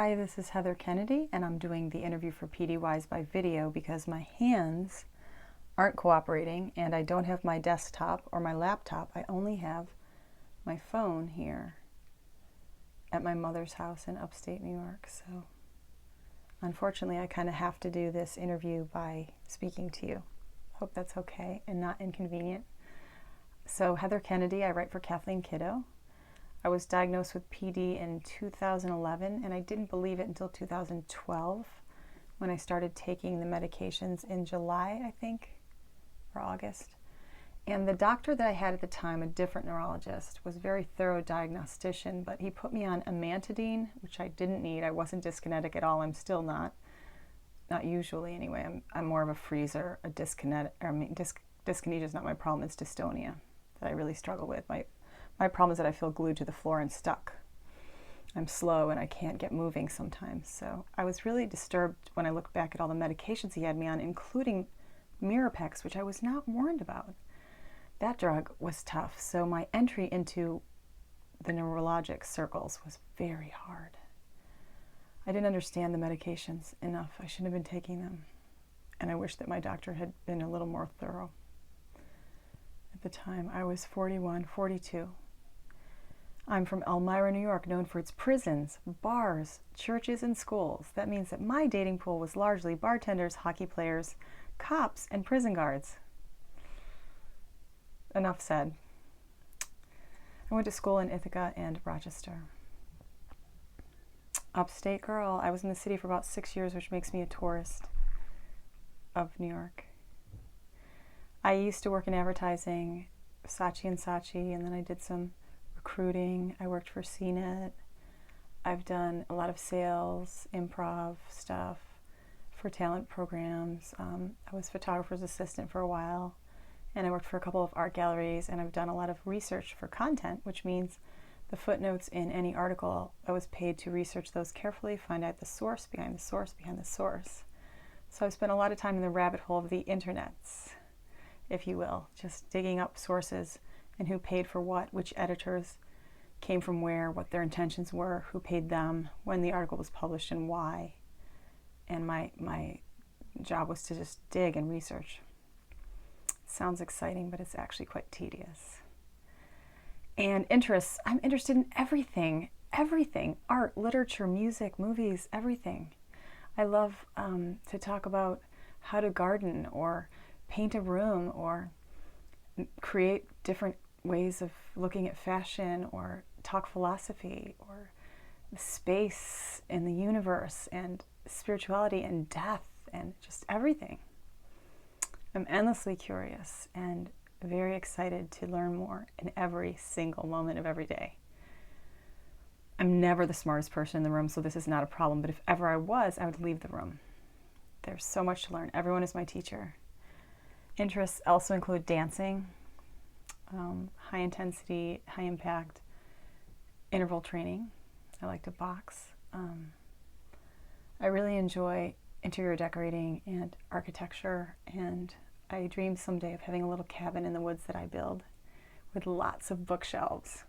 Hi, this is Heather Kennedy, and I'm doing the interview for PDWise by video because my hands aren't cooperating and I don't have my desktop or my laptop. I only have my phone here at my mother's house in upstate New York. So unfortunately, I kind of have to do this interview by speaking to you. Hope that's okay and not inconvenient. So Heather Kennedy, I write for Kathleen Kiddo. I was diagnosed with PD in 2011, and I didn't believe it until 2012 when I started taking the medications in July, I think, or August. And the doctor that I had at the time, a different neurologist, was a very thorough diagnostician, but he put me on amantadine, which I didn't need. I wasn't dyskinetic at all. I'm still not usually anyway. I'm more of a freezer, a dyskinetic. Dyskinesia is not my problem. It's dystonia that I really struggle with. My problem is that I feel glued to the floor and stuck. I'm slow and I can't get moving sometimes. So I was really disturbed when I look back at all the medications he had me on, including Mirapex, which I was not warned about. That drug was tough. So my entry into the neurologic circles was very hard. I didn't understand the medications enough. I shouldn't have been taking them. And I wish that my doctor had been a little more thorough. At the time, I was 41, 42. I'm from Elmira, New York, known for its prisons, bars, churches, and schools. That means that my dating pool was largely bartenders, hockey players, cops, and prison guards. Enough said. I went to school in Ithaca and Rochester. Upstate girl. I was in the city for about 6 years, which makes me a tourist of New York. I used to work in advertising, Saatchi & Saatchi, and then I did some recruiting. I worked for CNET. I've done a lot of sales, improv stuff for talent programs. I was photographer's assistant for a while, and I worked for a couple of art galleries, and I've done a lot of research for content, which means the footnotes in any article, I was paid to research those carefully, find out the source behind the source behind the source. So I've spent a lot of time in the rabbit hole of the internets, if you will, just digging up sources and who paid for what, which editors came from where, what their intentions were, who paid them, when the article was published, and why. And my job was to just dig and research. Sounds exciting, but it's actually quite tedious. And interests, I'm interested in everything, art, literature, music, movies, everything. I love to talk about how to garden or paint a room or create different ways of looking at fashion or talk philosophy or space and the universe and spirituality and death and just everything. I'm endlessly curious and very excited to learn more in every single moment of every day. I'm never the smartest person in the room, so this is not a problem, but if ever I was, I would leave the room. There's so much to learn. Everyone is my teacher. Interests also include dancing, high intensity, high impact, interval training. I like to box. I really enjoy interior decorating and architecture, and I dream someday of having a little cabin in the woods that I build with lots of bookshelves.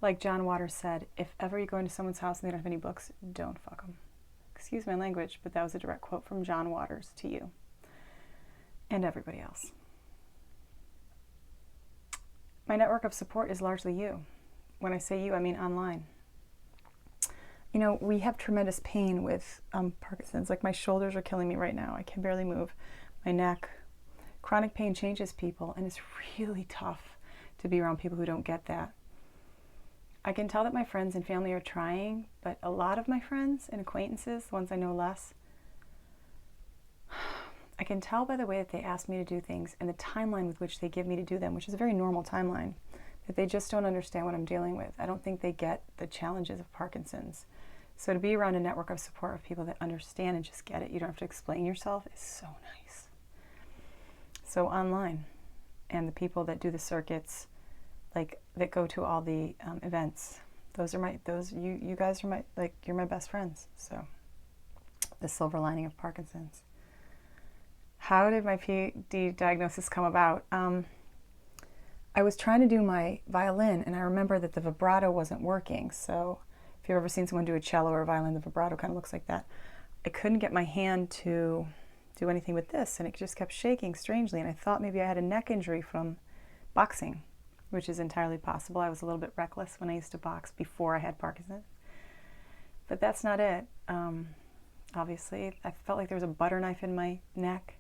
Like John Waters said, if ever you go into someone's house and they don't have any books, don't fuck them. Excuse my language, but that was a direct quote from John Waters to you and everybody else. My network of support is largely you. When I say you, I mean online. You know, we have tremendous pain with Parkinson's. Like my shoulders are killing me right now. I can barely move. My neck. Chronic pain changes people, and it's really tough to be around people who don't get that. I can tell that my friends and family are trying, but a lot of my friends and acquaintances, the ones I know less, I can tell by the way that they ask me to do things and the timeline with which they give me to do them, which is a very normal timeline, that they just don't understand what I'm dealing with. I don't think they get the challenges of Parkinson's. So to be around a network of support of people that understand and just get it, you don't have to explain yourself, is so nice. So online, and the people that do the circuits, like that go to all the events, you guys are you're my best friends. So the silver lining of Parkinson's. How did my PD diagnosis come about? I was trying to do my violin, and I remember that the vibrato wasn't working. So If you've ever seen someone do a cello or a violin, the vibrato kind of looks like that. I couldn't get my hand to do anything with this, and it just kept shaking strangely, and I thought maybe I had a neck injury from boxing, which is entirely possible. I was a little bit reckless when I used to box before I had Parkinson. But that's not it. Obviously, I felt like there was a butter knife in my neck.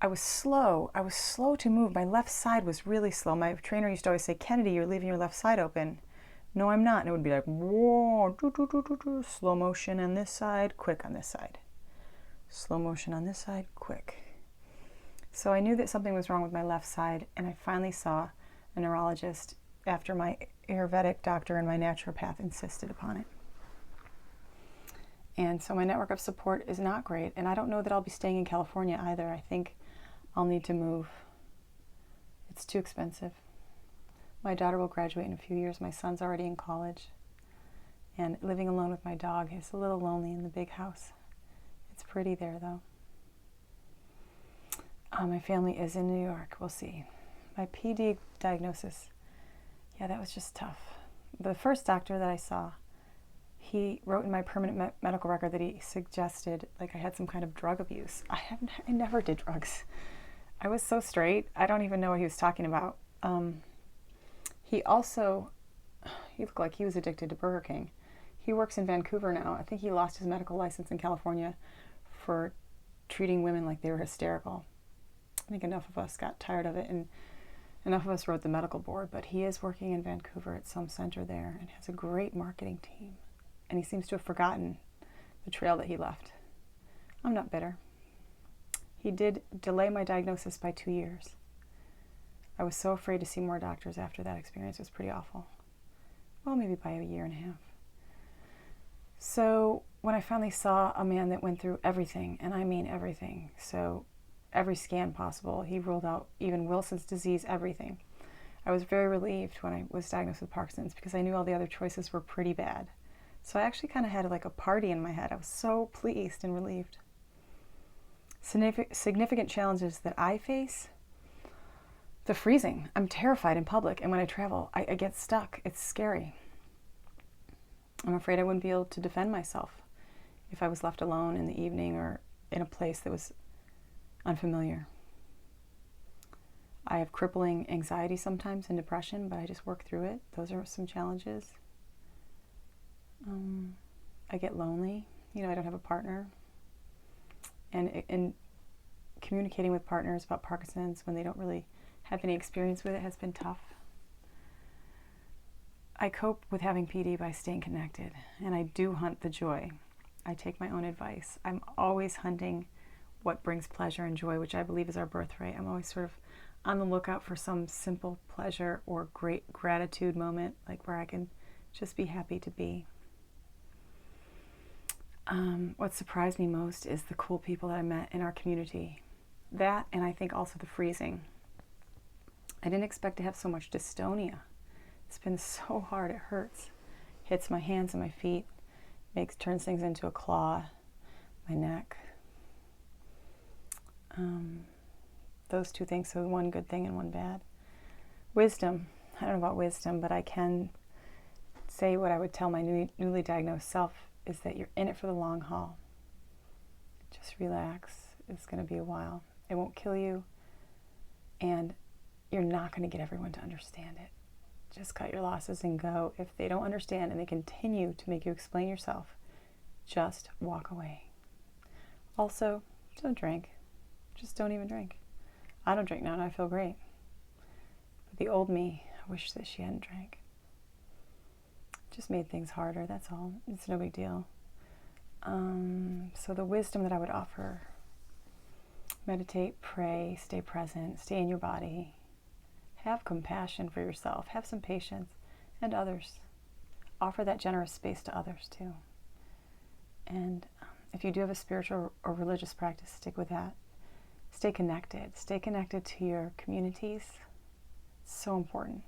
I was slow to move. My left side was really slow. My trainer used to always say, Kennedy, you're leaving your left side open. No, I'm not. And it would be like, whoa, slow motion on this side, quick on this side. Slow motion on this side, quick. So I knew that something was wrong with my left side, and I finally saw a neurologist after my Ayurvedic doctor and my naturopath insisted upon it. And so my network of support is not great, and I don't know that I'll be staying in California either. I think I'll need to move. It's too expensive. My daughter will graduate in a few years. My son's already in college. And living alone with my dog is a little lonely in the big house. It's pretty there, though. My family is in New York. We'll see. My PD diagnosis, yeah, that was just tough. The first doctor that I saw, he wrote in my permanent medical record that he suggested like I had some kind of drug abuse. I never did drugs. I was so straight. I don't even know what he was talking about. He looked like he was addicted to Burger King. He works in Vancouver now. I think he lost his medical license in California for treating women like they were hysterical. I think enough of us got tired of it, and enough of us wrote the medical board, but he is working in Vancouver at some center there and has a great marketing team. And he seems to have forgotten the trail that he left. I'm not bitter. He did delay my diagnosis by 2 years. I was so afraid to see more doctors after that experience. It was pretty awful. Well, maybe by a year and a half. So when I finally saw a man that went through everything, and I mean everything, so every scan possible, he ruled out even Wilson's disease, everything. I was very relieved when I was diagnosed with Parkinson's because I knew all the other choices were pretty bad. So I actually kind of had like a party in my head. I was so pleased and relieved. Significant challenges that I face: the freezing. I'm terrified in public, and when I travel, I get stuck. It's scary. I'm afraid I wouldn't be able to defend myself if I was left alone in the evening or in a place that was unfamiliar. I have crippling anxiety sometimes and depression, but I just work through it. Those are some challenges. I get lonely. I don't have a partner. And communicating with partners about Parkinson's when they don't really have any experience with it has been tough. I cope with having PD by staying connected, and I do hunt the joy. I take my own advice. I'm always hunting what brings pleasure and joy, which I believe is our birthright. I'm always sort of on the lookout for some simple pleasure or great gratitude moment, like where I can just be happy to be. What surprised me most is the cool people that I met in our community. That, and I think also the freezing. I didn't expect to have so much dystonia. It's been so hard, it hurts. Hits my hands and my feet, turns things into a claw, my neck. Those two things, so one good thing and one bad. Wisdom. I don't know about wisdom, but I can say what I would tell my newly diagnosed self is that you're in it for the long haul. Just relax. It's going to be a while. It won't kill you, and you're not going to get everyone to understand it. Just cut your losses and go. If they don't understand and they continue to make you explain yourself, just walk away. Also, don't drink. Just don't even drink. I don't drink now and I feel great. But the old me, I wish that she hadn't drank. Just made things harder, that's all. It's no big deal. So the wisdom that I would offer: meditate, pray, stay present, stay in your body. Have compassion for yourself. Have some patience and others. Offer that generous space to others too. And if you do have a spiritual or religious practice, stick with that. Stay connected. Stay connected to your communities. It's so important.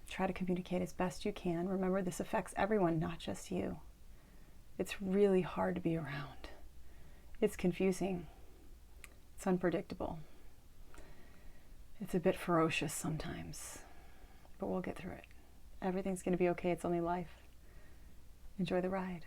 Try to communicate as best you can. Remember, this affects everyone, not just you. It's really hard to be around. It's confusing. It's unpredictable. It's a bit ferocious sometimes, but we'll get through it. Everything's going to be okay. It's only life. Enjoy the ride.